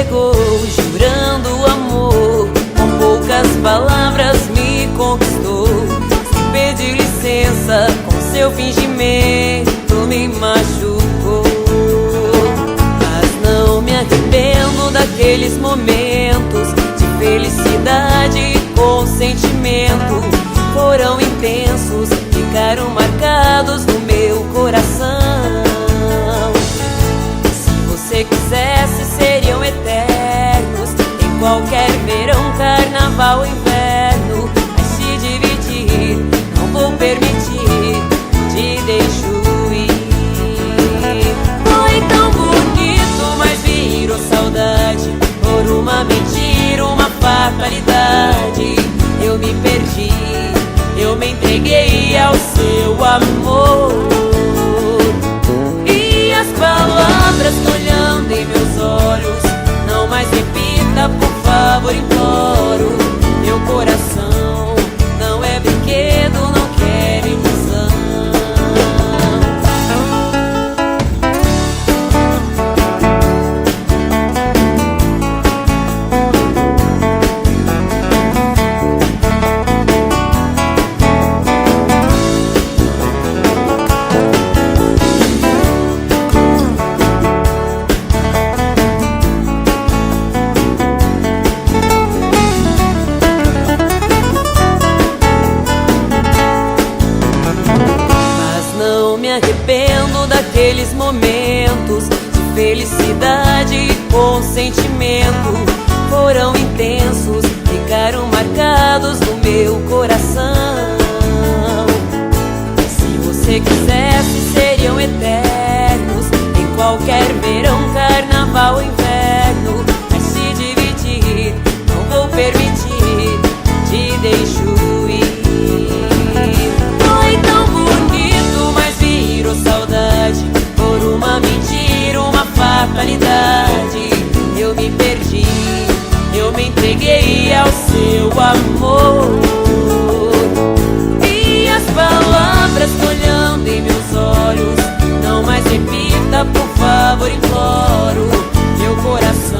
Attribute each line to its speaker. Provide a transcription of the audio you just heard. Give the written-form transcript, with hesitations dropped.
Speaker 1: chegou jurando amor, com poucas palavras me conquistou. Sem pedir licença, com seu fingimento me machucou. Mas não me arrependo daqueles momentos de felicidade e consentimento. Foram intensos, ficaram marcados no meu coração. Se você quisesse, seriam eternos, em qualquer verão, carnaval ou inverno. Mas se dividir, não vou permitir, te deixo ir. Foi tão bonito, mas virou saudade por uma mentira, uma fatalidade. Eu me perdi, eu me entreguei ao seu amor. E as palavras estão olhando em meus olhos. Não mais repita, por favor, imploro. Meu coração não é brinquedo, não quero ilusão. Me arrependo daqueles momentos de felicidade e consentimento. Foram intensos, ficaram marcados no meu coração. Se você quisesse, seriam eternos, em qualquer verão, carnaval ou inverno. Mas se dividir, não vou permitir, te deixo ir. Foi tão bonito, mas virou saudade por uma mentira, uma fatalidade. Eu me perdi, eu me entreguei ao seu amor. E as palavras estão olhando em meus olhos. Não mais repita, por favor, imploro. Meu coração